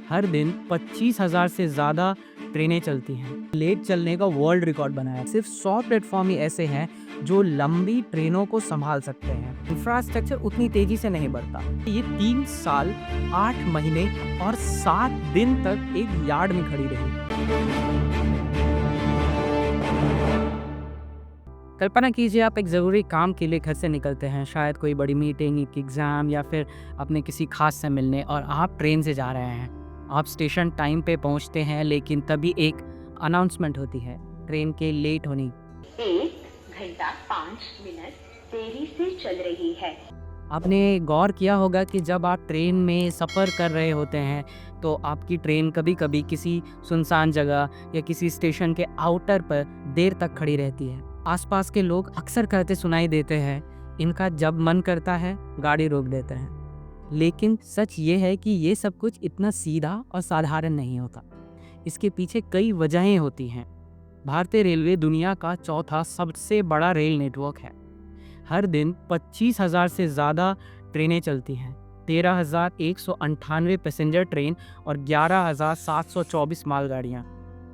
हर दिन 25,000 से ज़्यादा ट्रेनें चलती हैं। लेट चलने का वर्ल्ड रिकॉर्ड बनाया। सिर्फ 100 प्लेटफॉर्म ही ऐसे हैं जो लंबी ट्रेनों को संभाल सकते हैं। इंफ्रास्ट्रक्चर उतनी तेजी से नहीं बढ़ता। ये 3 साल, 8 महीने और 7 दिन तक एक यार्ड में खड़ी रही। कल्पना कीजिए, आप एक ज़रूरी काम के लिए घर से निकलते हैं, शायद कोई बड़ी मीटिंग, एक एग्ज़ाम या फिर अपने किसी खास से मिलने, और आप ट्रेन से जा रहे हैं। आप स्टेशन टाइम पे पहुंचते हैं, लेकिन तभी एक अनाउंसमेंट होती है ट्रेन के लेट होने। 1 घंटा 5 मिनट देरी से चल रही है। आपने गौर किया होगा कि जब आप ट्रेन में सफ़र कर रहे होते हैं तो आपकी ट्रेन कभी कभी किसी सुनसान जगह या किसी स्टेशन के आउटर पर देर तक खड़ी रहती है। आसपास के लोग अक्सर कहते सुनाई देते हैं, इनका जब मन करता है गाड़ी रोक देते हैं। लेकिन सच ये है कि ये सब कुछ इतना सीधा और साधारण नहीं होता। इसके पीछे कई वजहें होती हैं। भारतीय रेलवे दुनिया का चौथा सबसे बड़ा रेल नेटवर्क है। हर दिन 25,000 से ज़्यादा ट्रेनें चलती हैं। 13,198 पैसेंजर ट्रेन और 11,724 मालगाड़ियाँ।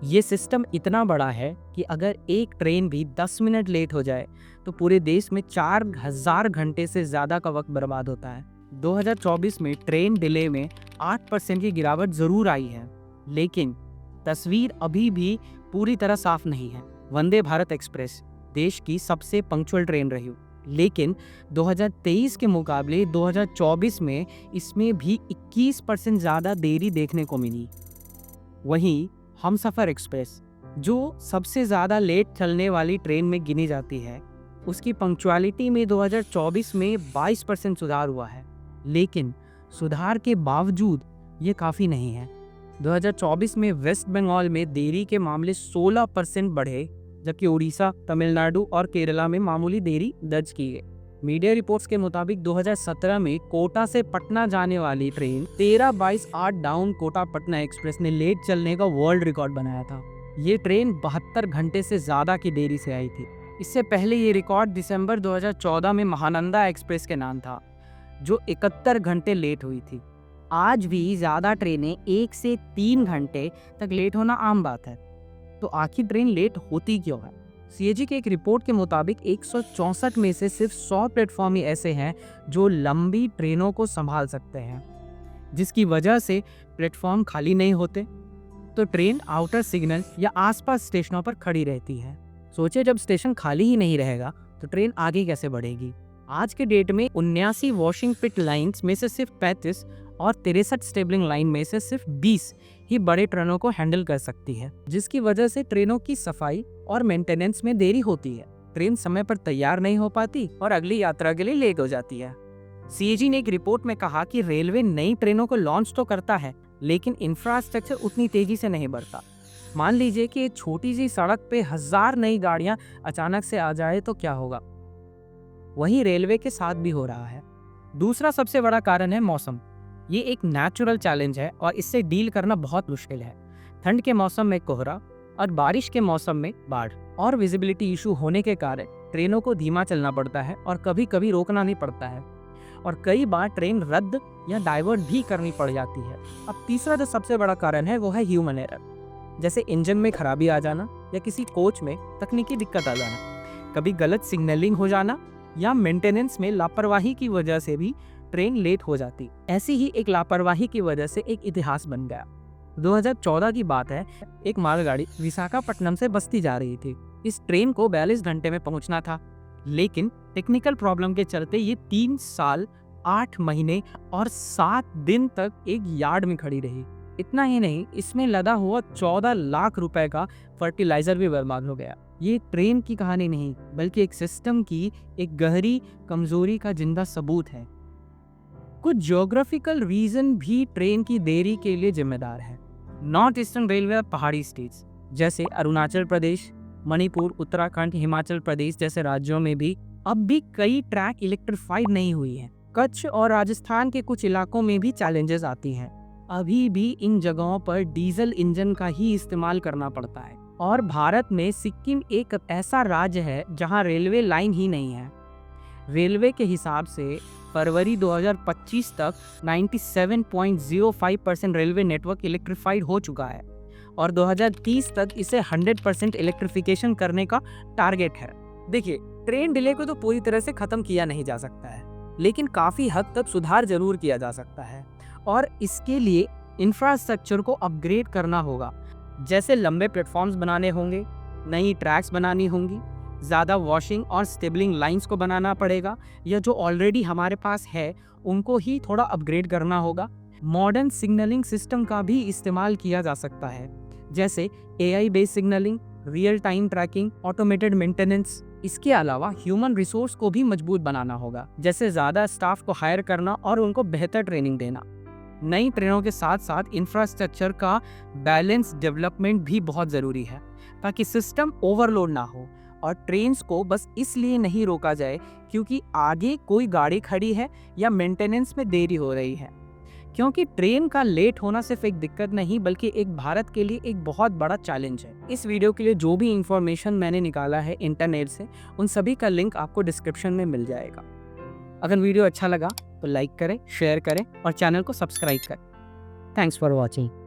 ये सिस्टम इतना बड़ा है कि अगर एक ट्रेन भी 10 मिनट लेट हो जाए तो पूरे देश में 4,000 घंटे से ज़्यादा का वक्त बर्बाद होता है। 2024 में ट्रेन डिले में 8% की गिरावट ज़रूर आई है, लेकिन तस्वीर अभी भी पूरी तरह साफ नहीं है। वंदे भारत एक्सप्रेस देश की सबसे पंक्चुअल ट्रेन रही, लेकिन 2023 के मुकाबले 2024 में इसमें भी 21% ज़्यादा देरी देखने को मिली। वहीं हमसफ़र एक्सप्रेस, जो सबसे ज़्यादा लेट चलने वाली ट्रेन में गिनी जाती है, उसकी पंक्चुअलिटी में 2024 में 22% सुधार हुआ है। लेकिन सुधार के बावजूद ये काफ़ी नहीं है। 2024 में वेस्ट बंगाल में देरी के मामले 16% बढ़े, जबकि उड़ीसा, तमिलनाडु और केरला में मामूली देरी दर्ज की गई। मीडिया रिपोर्ट्स के मुताबिक 2017 में कोटा से पटना जाने वाली train 13/22/8 down Kota Patna express ने लेट चलने का वर्ल्ड रिकॉर्ड बनाया था। ये ट्रेन 72 घंटे से ज़्यादा की देरी से आई थी। इससे पहले ये रिकॉर्ड दिसंबर 2014 में महानंदा एक्सप्रेस के नाम था, जो 71 घंटे लेट हुई थी। आज भी ज़्यादा ट्रेनें 1 से 3 घंटे तक लेट होना आम बात है। तो आखिर ट्रेन लेट होती क्यों है? सीएजी की एक रिपोर्ट के मुताबिक 164 में से सिर्फ 100 प्लेटफॉर्म ही ऐसे हैं जो लंबी ट्रेनों को संभाल सकते हैं, जिसकी वजह से प्लेटफॉर्म खाली नहीं होते तो ट्रेन आउटर सिग्नल या आसपास स्टेशनों पर खड़ी रहती है। सोचिए, जब स्टेशन खाली ही नहीं रहेगा तो ट्रेन आगे कैसे बढ़ेगी? आज के डेट में 79 वॉशिंग पिट लाइन्स में से सिर्फ 35 और 63 स्टेबलिंग लाइन में से सिर्फ 20 ही बड़े ट्रेनों को हैंडल कर सकती है, जिसकी वजह से ट्रेनों की सफाई और मेंटेनेंस में देरी होती है। ट्रेन समय पर तैयार नहीं हो पाती और अगली यात्रा के लिए लेट हो जाती है। सीएजी ने एक रिपोर्ट में कहा कि रेलवे नई ट्रेनों को लॉन्च तो करता है, लेकिन इंफ्रास्ट्रक्चर उतनी तेजी से नहीं बढ़ता। मान लीजिए कि एक छोटी सी सड़क पे 1000 नई गाड़ियां अचानक से आ जाए तो क्या होगा? वही रेलवे के साथ भी हो रहा है। दूसरा सबसे बड़ा कारण है मौसम। ये एक नेचुरल चैलेंज है और इससे डील करना बहुत मुश्किल है। ठंड के मौसम में कोहरा और बारिश के मौसम में बाढ़ और विजिबिलिटी इशू होने के कारण ट्रेनों को धीमा चलना पड़ता है और कभी कभी रोकना नहीं पड़ता है, और कई बार ट्रेन रद्द या डाइवर्ट भी करनी पड़ जाती है। अब तीसरा जो सबसे बड़ा कारण है वो है ह्यूमन एरर, जैसे इंजन में खराबी आ जाना या किसी कोच में तकनीकी दिक्कत आ जाना, कभी गलत सिग्नलिंग हो जाना या मेंटेनेंस में लापरवाही की वजह से भी ट्रेन लेट हो जाती। ऐसी ही एक लापरवाही की वजह से एक इतिहास बन गया। 2014 की बात है, एक मालगाड़ी विशाखापट्टनम से बस्ती जा रही थी। इस ट्रेन को 42 घंटे में पहुंचना था, लेकिन टेक्निकल प्रॉब्लम के चलते ये 3 साल, 8 महीने और 7 दिन तक एक यार्ड में खड़ी रही। इतना ही नहीं, इसमें लदा हुआ 14 लाख रुपए का फर्टिलाइजर भी बर्बाद हो गया। ये ट्रेन की कहानी नहीं, बल्कि एक सिस्टम की एक गहरी कमजोरी का जिंदा सबूत है। कुछ ज्योग्राफिकल रीजन भी ट्रेन की देरी के लिए जिम्मेदार है। नॉर्थ ईस्टर्न रेलवे और पहाड़ी स्टेट्स जैसे अरुणाचल प्रदेश, मणिपुर, उत्तराखंड, हिमाचल प्रदेश जैसे राज्यों में भी अब भी कई ट्रैक इलेक्ट्रीफाइड नहीं हुई हैं। कच्छ और राजस्थान के कुछ इलाकों में भी चैलेंजेस आती हैं। अभी भी इन जगहों पर डीजल इंजन का ही इस्तेमाल करना पड़ता है। और भारत में सिक्किम एक ऐसा राज्य है जहां रेलवे लाइन ही नहीं है। रेलवे के हिसाब से फरवरी 2025 तक 97.05% रेलवे नेटवर्क इलेक्ट्रिफाइड हो चुका है और 2030 तक इसे 100% इलेक्ट्रिफिकेशन करने का टारगेट है। देखिए, ट्रेन डिले को तो पूरी तरह से खत्म किया नहीं जा सकता है, लेकिन काफ़ी हद तक सुधार जरूर किया जा सकता है और इसके लिए इंफ्रास्ट्रक्चर को अपग्रेड करना होगा। जैसे लंबे प्लेटफॉर्म्स बनाने होंगे, नई ट्रैक्स बनानी होंगी, ज़्यादा वॉशिंग और स्टेबलिंग लाइंस को बनाना पड़ेगा या जो ऑलरेडी हमारे पास है उनको ही थोड़ा अपग्रेड करना होगा। मॉडर्न सिग्नलिंग सिस्टम का भी इस्तेमाल किया जा सकता है, जैसे AI based signalling, real time tracking, automated maintenance. इसके अलावा ह्यूमन रिसोर्स को भी मजबूत बनाना होगा, जैसे ज़्यादा स्टाफ को हायर करना और उनको बेहतर ट्रेनिंग देना। नई ट्रेनों के साथ साथ इंफ्रास्ट्रक्चर का बैलेंस डेवलपमेंट भी बहुत ज़रूरी है ताकि सिस्टम ओवरलोड ना हो और ट्रेन्स को बस इसलिए नहीं रोका जाए क्योंकि आगे कोई गाड़ी खड़ी है या मेंटेनेंस में देरी हो रही है। क्योंकि ट्रेन का लेट होना सिर्फ एक दिक्कत नहीं बल्कि एक भारत के लिए एक बहुत बड़ा चैलेंज है। इस वीडियो के लिए जो भी इंफॉर्मेशन मैंने निकाला है इंटरनेट से, उन सभी का लिंक आपको डिस्क्रिप्शन में मिल जाएगा। अगर वीडियो अच्छा लगा तो लाइक करें, शेयर करें और चैनल को सब्सक्राइब करें। Thanks for watching.